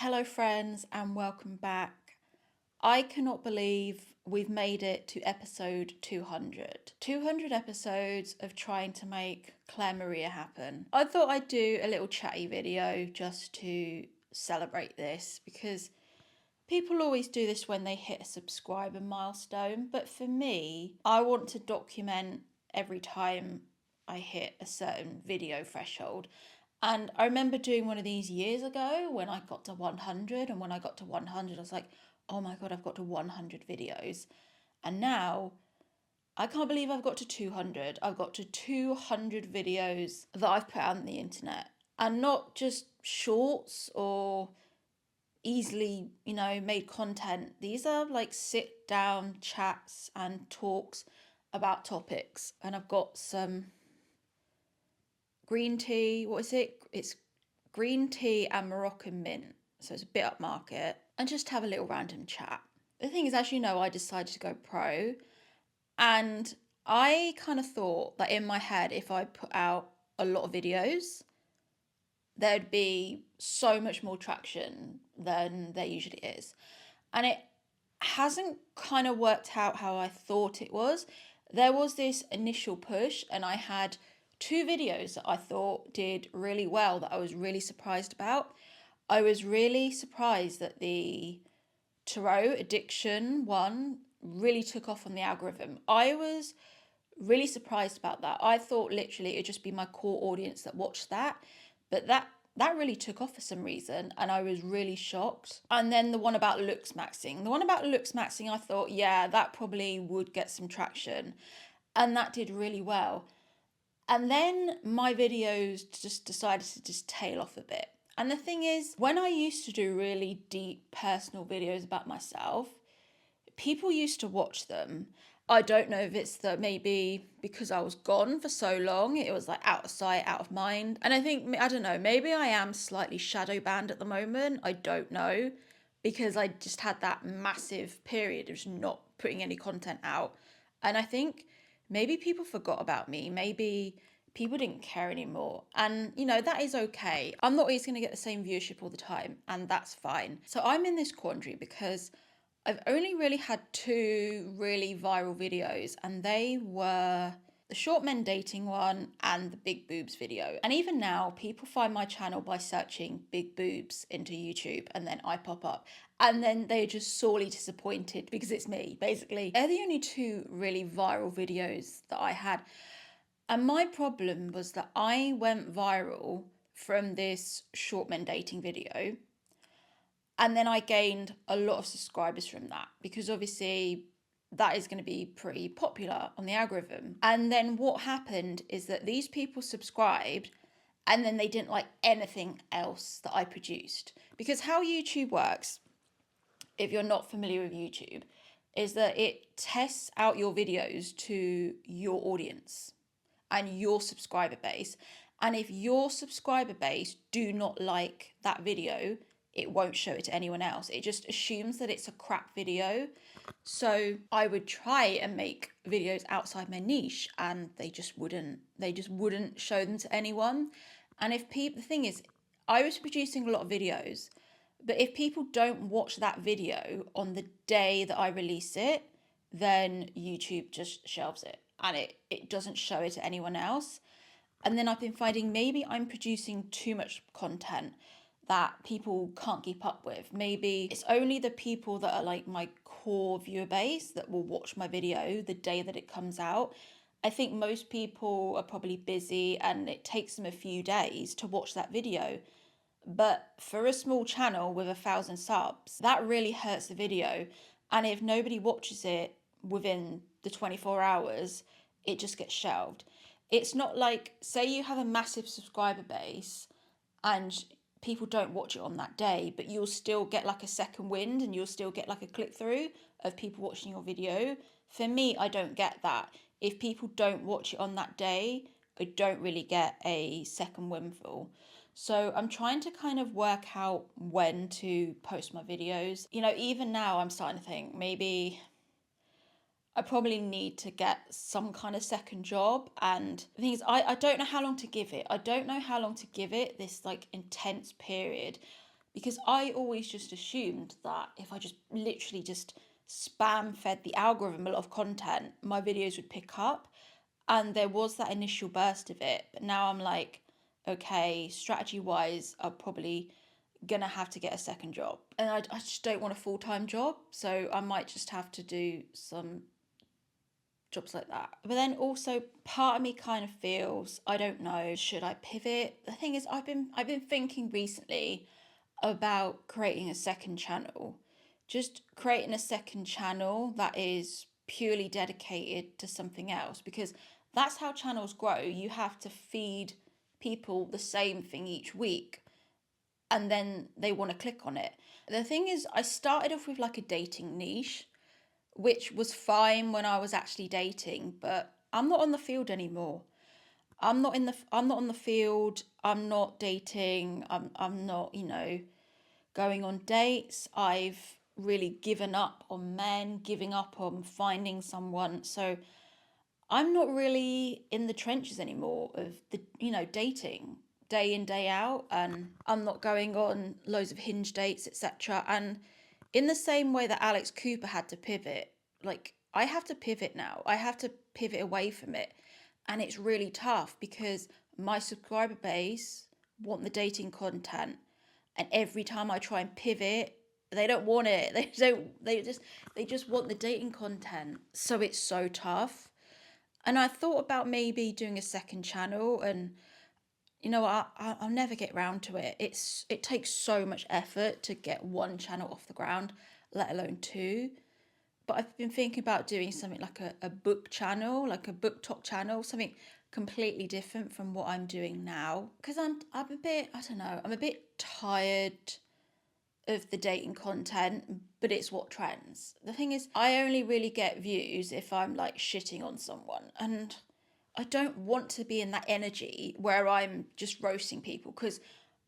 Hello, friends, and welcome back. I cannot believe we've made it to episode 200. 200 episodes of trying to make Claire Maria happen. I thought I'd do a little chatty video just to celebrate this because people always do this when they hit a subscriber milestone. But for me, I want to document every time I hit a certain video threshold. And I remember doing one of these years ago when I got to 100. And when I got to 100, I was like, oh my God, I've got to 100 videos. And now I can't believe I've got to 200. I've got to 200 videos that I've put out on the internet. And not just shorts or easily, made content. These are like sit down chats and talks about topics. And I've got some green tea. What is it? It's green tea and Moroccan mint. So it's a bit upmarket. And just have a little random chat. The thing is, as you know, I decided to go pro. And I kind of thought that in my head, if I put out a lot of videos, there'd be so much more traction than there usually is. And it hasn't kind of worked out how I thought it was. There was this initial push, and I had two videos that I thought did really well that I was really surprised about. I was really surprised that the tarot addiction one really took off on the algorithm. I was really surprised about that. I thought literally it'd just be my core audience that watched that, but that really took off for some reason, and I was really shocked. And then the one about looks maxing. The one about looks maxing, I thought, yeah, that probably would get some traction, and that did really well. And then my videos just decided to just tail off a bit. And the thing is, when I used to do really deep personal videos about myself, people used to watch them. I don't know if it's that maybe because I was gone for so long, it was like out of sight, out of mind. And I think, I don't know, maybe I am slightly shadow banned at the moment. I don't know, because I just had that massive period of just not putting any content out. And I think maybe people forgot about me. Maybe people didn't care anymore. And, that is okay. I'm not always going to get the same viewership all the time, and that's fine. So I'm in this quandary because I've only really had two really viral videos, and they were the short men dating one and the big boobs video. And even now, people find my channel by searching big boobs into YouTube, and then I pop up. And then they're just sorely disappointed because it's me, basically. They're the only two really viral videos that I had. And my problem was that I went viral from this short men dating video. And then I gained a lot of subscribers from that because obviously that is going to be pretty popular on the algorithm. And then what happened is that these people subscribed and then they didn't like anything else that I produced. Because how YouTube works, if you're not familiar with YouTube, is that it tests out your videos to your audience and your subscriber base. And if your subscriber base do not like that video, it won't show it to anyone else. It just assumes that it's a crap video. So I would try and make videos outside my niche, and they just wouldn't show them to anyone. And if people, the thing is, I was producing a lot of videos, but if people don't watch that video on the day that I release it, then YouTube just shelves it and it doesn't show it to anyone else. And then I've been finding maybe I'm producing too much content that people can't keep up with. Maybe it's only the people that are like my core viewer base that will watch my video the day that it comes out. I think most people are probably busy and it takes them a few days to watch that video. But for a small channel with 1,000 subs, that really hurts the video. And if nobody watches it within the 24 hours, it just gets shelved. It's not like, say you have a massive subscriber base and people don't watch it on that day, but you'll still get like a second wind and you'll still get like a click through of people watching your video. For me, I don't get that. If people don't watch it on that day, I don't really get a second windfall. So I'm trying to kind of work out when to post my videos. Even now I'm starting to think maybe I probably need to get some kind of second job. And the thing is, I don't know how long to give it. I don't know how long to give it, this like intense period, because I always just assumed that if I just literally just spam fed the algorithm a lot of content, my videos would pick up. And there was that initial burst of it. But now I'm like, okay, strategy wise, I'm probably gonna have to get a second job. And I just don't want a full-time job. So I might just have to do some jobs like that. But then also part of me kind of feels, I don't know, should I pivot? The thing is, I've been thinking recently about creating a second channel. Just creating a second channel that is purely dedicated to something else, because that's how channels grow. You have to feed people the same thing each week and then they want to click on it. The thing is, I started off with like a dating niche, which was fine when I was actually dating, but I'm not on the field anymore. I'm not on the field. I'm not dating. I'm not, going on dates. I've really given up on men, giving up on finding someone. So I'm not really in the trenches anymore of the, dating day in, day out. And I'm not going on loads of hinge dates, etc. And in the same way that Alex Cooper had to pivot, like I have to pivot now. I have to pivot away from it. And it's really tough because my subscriber base want the dating content. And every time I try and pivot, they don't want it. They just want the dating content. So it's so tough. And I thought about maybe doing a second channel, and I'll never get round to it. It takes so much effort to get one channel off the ground, let alone two. But I've been thinking about doing something like a book channel, like a book talk channel, something completely different from what I'm doing now. Because I'm a bit, I don't know, I'm a bit tired of the dating content, but it's what trends. The thing is, I only really get views if I'm like shitting on someone, and I don't want to be in that energy where I'm just roasting people, because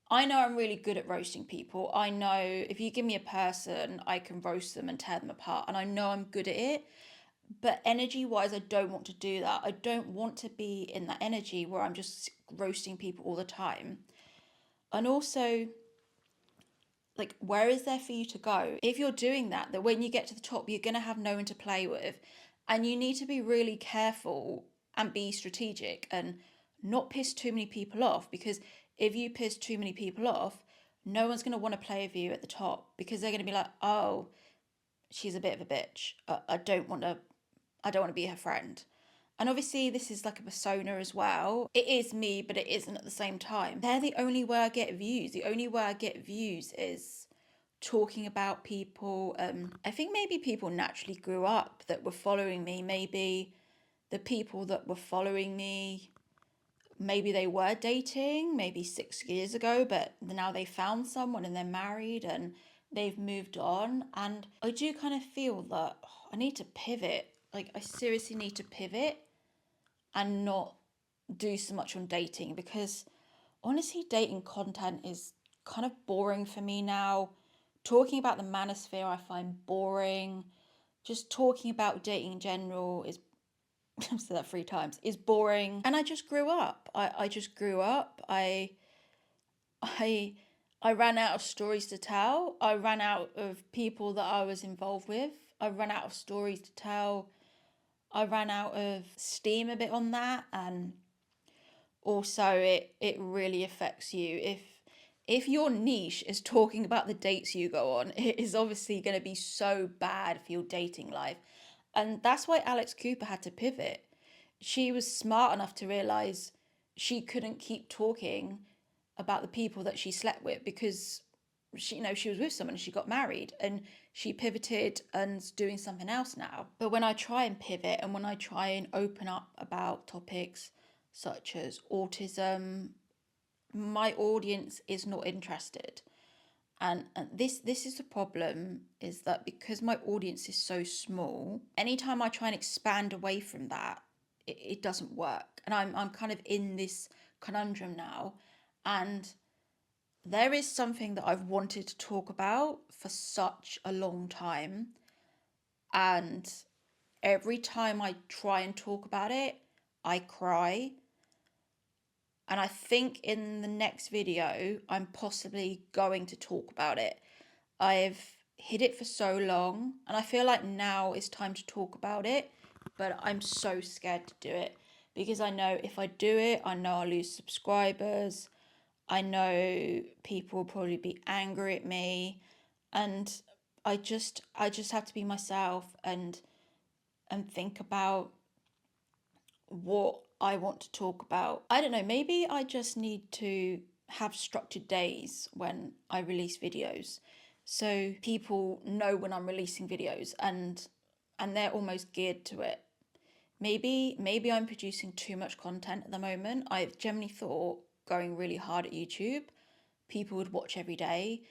I know I'm really good at roasting people. I know if you give me a person, I can roast them and tear them apart, and I know I'm good at it. But energy wise, I don't want to do that. I don't want to be in that energy where I'm just roasting people all the time. And also, like, where is there for you to go if you're doing that? That when you get to the top, you're going to have no one to play with, and you need to be really careful and be strategic and not piss too many people off, because if you piss too many people off, no one's going to want to play with you at the top, because they're going to be like, oh, she's a bit of a bitch. I don't want to be her friend. And obviously, this is like a persona as well. It is me, but it isn't at the same time. They're the only way I get views. The only way I get views is talking about people. I think maybe people naturally grew up that were following me. Maybe the people that were following me, maybe they were dating maybe 6 years ago, but now they found someone and they're married and they've moved on. And I do kind of feel that I need to pivot. Like, I seriously need to pivot and not do so much on dating, because honestly, dating content is kind of boring for me now. Talking about the manosphere, I find boring. Just talking about dating in general is, I've said that 3 times, is boring. And I just grew up. I just grew up. I I ran out of stories to tell. I ran out of people that I was involved with. I ran out of stories to tell. I ran out of steam a bit on that, and also it really affects you if your niche is talking about the dates you go on. It is obviously going to be so bad for your dating life. And that's why Alex Cooper had to pivot. She was smart enough to realize she couldn't keep talking about the people that she slept with, because she was with someone and she got married, and she pivoted and's doing something else now. But when I try and pivot and when I try and open up about topics such as autism, my audience is not interested. And this is the problem, is that because my audience is so small, anytime I try and expand away from that, it doesn't work. And I'm kind of in this conundrum now. And there is something that I've wanted to talk about for such a long time. And every time I try and talk about it, I cry. And I think in the next video, I'm possibly going to talk about it. I've hid it for so long, and I feel like now it's time to talk about it, but I'm so scared to do it because I know if I do it, I know I'll lose subscribers. I know people will probably be angry at me, and I just have to be myself and think about what I want to talk about. I don't know, maybe I just need to have structured days when I release videos so people know when I'm releasing videos and they're almost geared to it. Maybe I'm producing too much content at the moment. I've generally thought going really hard at YouTube, people would watch every day,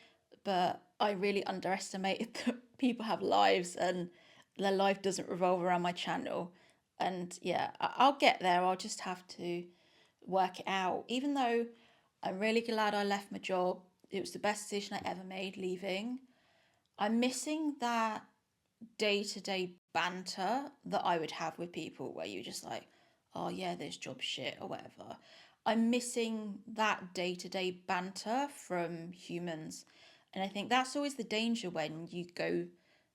but I really underestimated that people have lives and their life doesn't revolve around my channel. And yeah, I'll get there. I'll just have to work it out. Even though I'm really glad I left my job, it was the best decision I ever made leaving. I'm missing that day to day banter that I would have with people where you're just like, oh yeah, this job's shit or whatever. I'm missing that day to day banter from humans. And I think that's always the danger when you go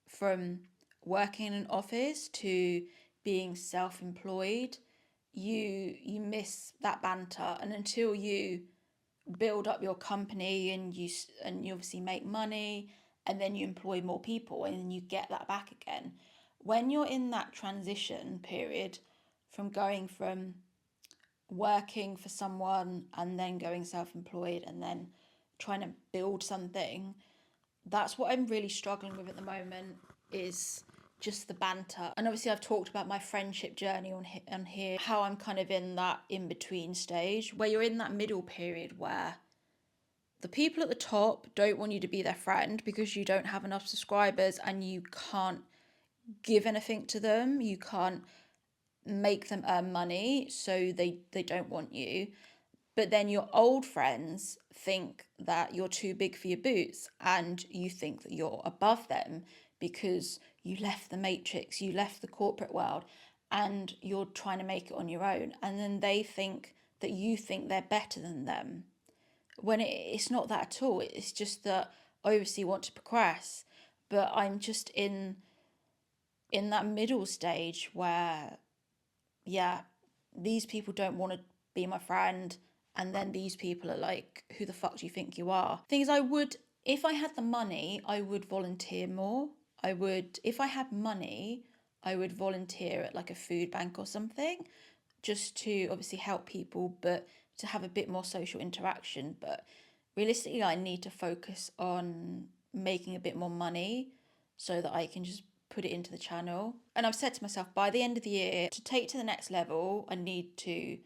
from working in an office to being self employed. You miss that banter, and until you build up your company and you obviously make money and then you employ more people and then you get that back again, when you're in that transition period from going from working for someone and then going self-employed and then trying to build something, that's what I'm really struggling with at the moment, is just the banter. And obviously I've talked about my friendship journey on here, how I'm kind of in that in-between stage where you're in that middle period where the people at the top don't want you to be their friend because you don't have enough subscribers and you can't give anything to them. You can't make them earn money, so they don't want you. But then your old friends think that you're too big for your boots and you think that you're above them because you left the matrix, you left the corporate world, and you're trying to make it on your own. And then they think that you think they're better than them when it's not that at all. It's just that I obviously want to progress, but I'm just in that middle stage where, yeah, these people don't want to be my friend, and then these people are like, who the fuck do you think you are? Thing is, I would, if I had the money, I would volunteer more. I would, if I had money, I would volunteer at like a food bank or something, just to obviously help people, but to have a bit more social interaction. But realistically, I need to focus on making a bit more money so that I can just put it into the channel. And I've said to myself, by the end of the year, to take to the next level, I need to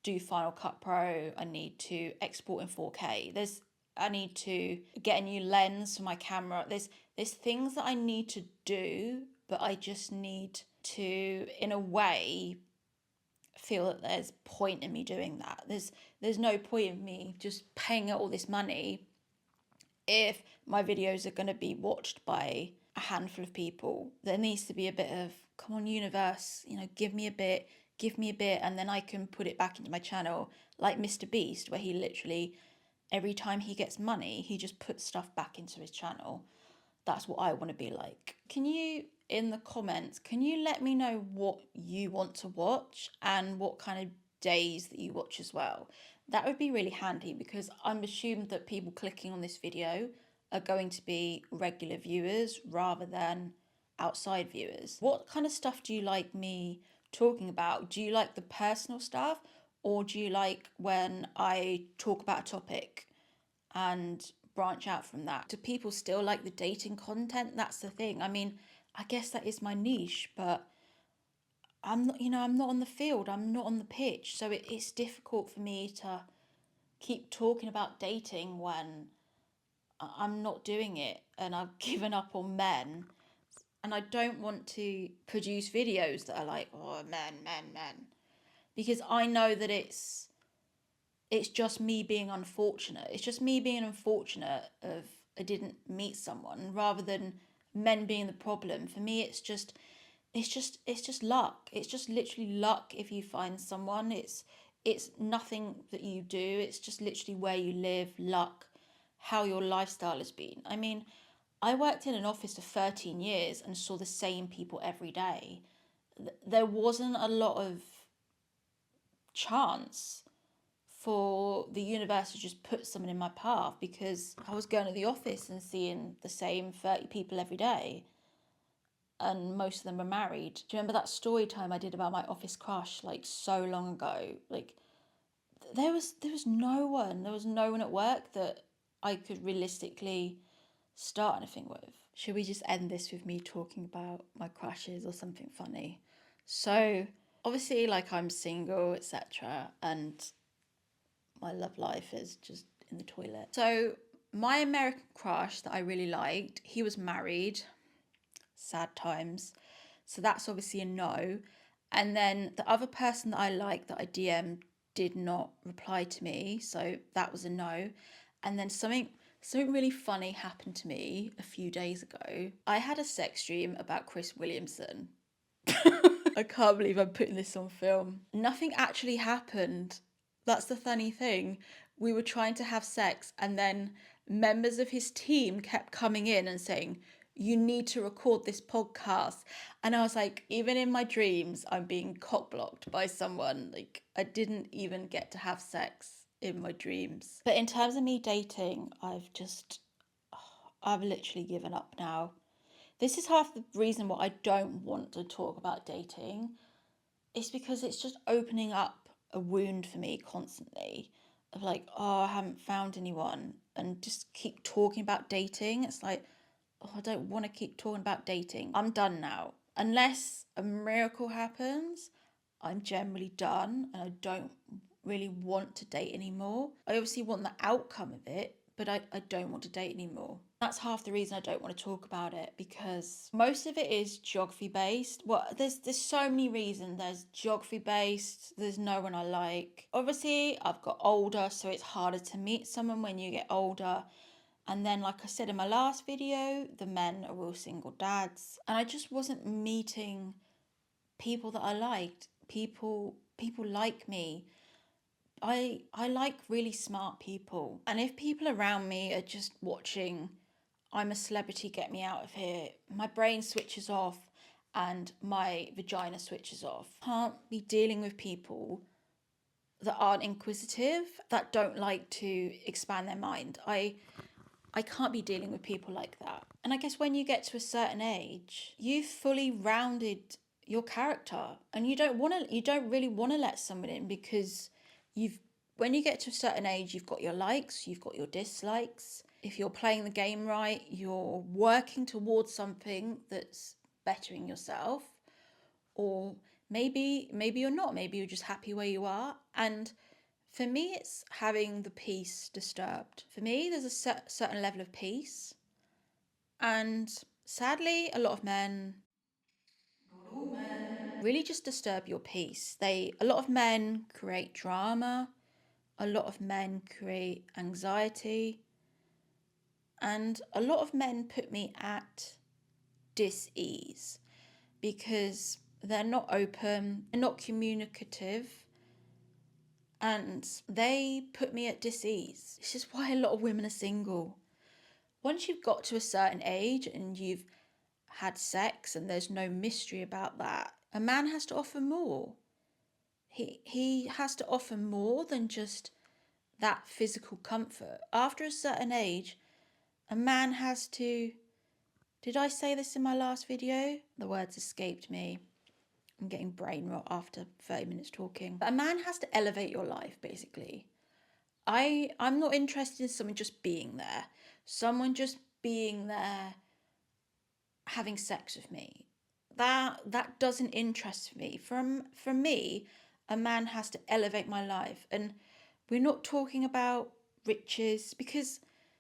do Final Cut Pro. I need to export in 4K. I need to get a new lens for my camera. There's things that I need to do, but I just need to, in a way, feel that there's point in me doing that. There's no point in me just paying out all this money if my videos are going to be watched by a handful of people. There needs to be a bit of, come on universe, give me a bit, and then I can put it back into my channel, like Mr. Beast, where he literally, every time he gets money, he just puts stuff back into his channel. That's what I want to be like. Can you, in the comments, can you let me know what you want to watch and what kind of days that you watch as well? That would be really handy because I'm assumed that people clicking on this video are going to be regular viewers rather than outside viewers. What kind of stuff do you like me talking about? Do you like the personal stuff, or do you like when I talk about a topic and branch out from that? Do people still like the dating content? That's the thing. I mean, I guess that is my niche, but I'm not, I'm not on the field, I'm not on the pitch, so it's difficult for me to keep talking about dating when I'm not doing it and I've given up on men. And I don't want to produce videos that are like, oh, men, because I know that it's just me being unfortunate. It's just me being unfortunate of I didn't meet someone rather than men being the problem. For me, it's just luck. It's just literally luck if you find someone. It's nothing that you do, it's just literally where you live, luck, how your lifestyle has been. I mean, I worked in an office for 13 years and saw the same people every day. There wasn't a lot of chance for the universe to just put someone in my path because I was going to the office and seeing the same 30 people every day, and most of them were married. Do you remember that story time I did about my office crush like so long ago? Like there was no one. There was no one at work that I could realistically start anything with. Should we just end this with me talking about my crushes or something funny? So obviously, like, I'm single, etc., and my love life is just in the toilet. So my American crush that I really liked, he was married. Sad times. So that's obviously a no. And then the other person that I liked that I DM'd did not reply to me, so that was a no. And then something really funny happened to me a few days ago. I had a sex dream about Chris Williamson. I can't believe I'm putting this on film. Nothing actually happened. That's the funny thing. We were trying to have sex, and then members of his team kept coming in and saying, "You need to record this podcast." And I was like, even in my dreams, I'm being cock blocked by someone. Like, I didn't even get to have sex in my dreams. But in terms of me dating, I've literally given up now. This is half the reason why I don't want to talk about dating. It's because it's just opening up a wound for me constantly of like, oh, I haven't found anyone, and just keep talking about dating. It's like, oh, I don't want to keep talking about dating. I'm done now. Unless a miracle happens, I'm generally done and I don't really want to date anymore. I obviously want the outcome of it, but I don't want to date anymore. That's half the reason I don't want to talk about it, because most of it is geography based. Well, there's so many reasons. There's geography based, there's no one I like. Obviously, I've got older, so it's harder to meet someone when you get older. And then, like I said in my last video, the men are all single dads. And I just wasn't meeting people that I liked. People like me. I like really smart people. And if people around me are just watching I'm a celebrity, get me out of here, my brain switches off and my vagina switches off. Can't be dealing with people that aren't inquisitive, that don't like to expand their mind. I can't be dealing with people like that. And I guess when you get to a certain age, you've fully rounded your character, and you don't really want to let someone in, because when you get to a certain age, you've got your likes, you've got your dislikes. If you're playing the game right, you're working towards something that's bettering yourself, or maybe you're not. Maybe you're just happy where you are. And for me, it's having the peace disturbed. For me, there's a certain level of peace. And sadly, a lot of men, not all men, really just disturb your peace. A lot of men create drama. A lot of men create anxiety. And a lot of men put me at dis-ease because they're not open, they're not communicative, and they put me at dis-ease. This is why a lot of women are single. Once you've got to a certain age and you've had sex and there's no mystery about that, a man has to offer more. He has to offer more than just that physical comfort. After a certain age, a man has to... Did I say this in my last video? The words escaped me. I'm getting brain rot after 30 minutes talking. But a man has to elevate your life, basically. I'm not interested in someone just being there. Someone just being there having sex with me. That doesn't interest me. For me, a man has to elevate my life. And we're not talking about riches, because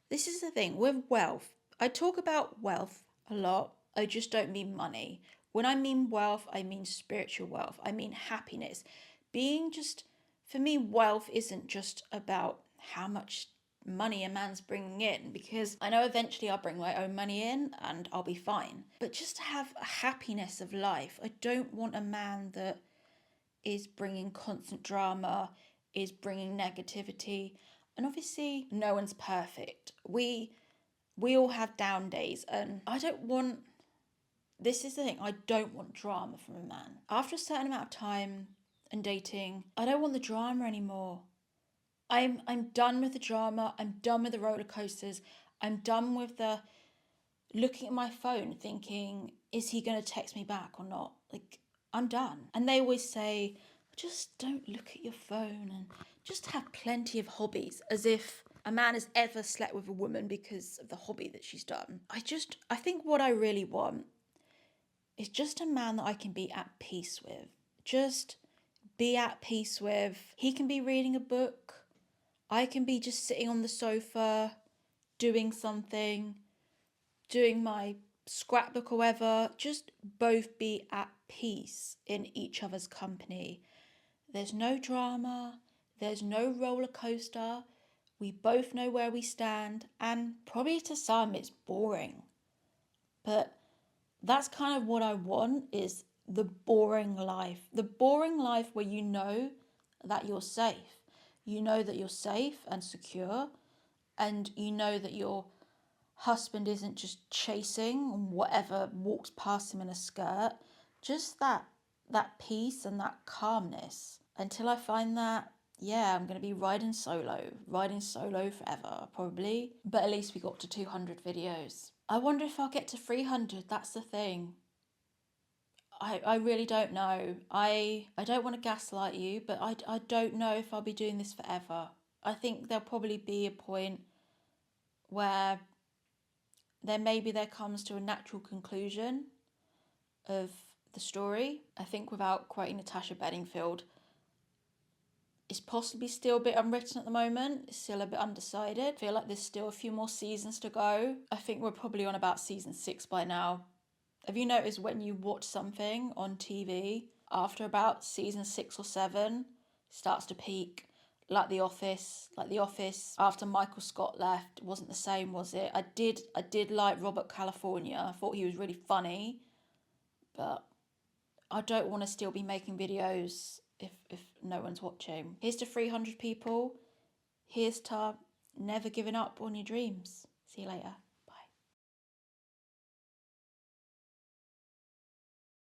this is the thing with wealth. I talk about wealth a lot. I just don't mean money. When I mean wealth, I mean spiritual wealth. I mean happiness. For me, wealth isn't just about how much money a man's bringing in, because I know eventually I'll bring my own money in and I'll be fine. But just to have a happiness of life. I don't want a man that is bringing constant drama, is bringing negativity. And obviously, no one's perfect. We all have down days, and I don't want. This is the thing. I don't want drama from a man. After a certain amount of time and dating, I don't want the drama anymore. I'm done with the drama. I'm done with the roller coasters. I'm done with the looking at my phone thinking, is he going to text me back or not? Like, I'm done. And they always say, just don't look at your phone and just have plenty of hobbies, as if a man has ever slept with a woman because of the hobby that she's done. I think what I really want is just a man that I can be at peace with. Just be at peace with. He can be reading a book. I can be just sitting on the sofa, doing something, doing my scrapbook or whatever. Just both be at peace in each other's company. There's no drama. There's no roller coaster. We both know where we stand. And probably to some it's boring. But that's kind of what I want, is the boring life. The boring life where you know that you're safe. You know that you're safe and secure, and you know that your husband isn't just chasing whatever walks past him in a skirt. Just that peace and that calmness. Until I find that, yeah, I'm going to be riding solo forever, probably. But at least we got to 200 videos. I wonder if I'll get to 300. That's the thing. I really don't know. I don't want to gaslight you, but I don't know if I'll be doing this forever. I think there'll probably be a point where there comes to a natural conclusion of the story. I think, without quoting Natasha Bedingfield, it's possibly still a bit unwritten at the moment. It's still a bit undecided. I feel like there's still a few more seasons to go. I think we're probably on about season 6 by now. Have you noticed when you watch something on TV, after about season 6 or 7, it starts to peak? Like The Office. After Michael Scott left, it wasn't the same, was it? I did like Robert California. I thought he was really funny, but I don't want to still be making videos if no one's watching. Here's to 300 people. Here's to never giving up on your dreams. See you later.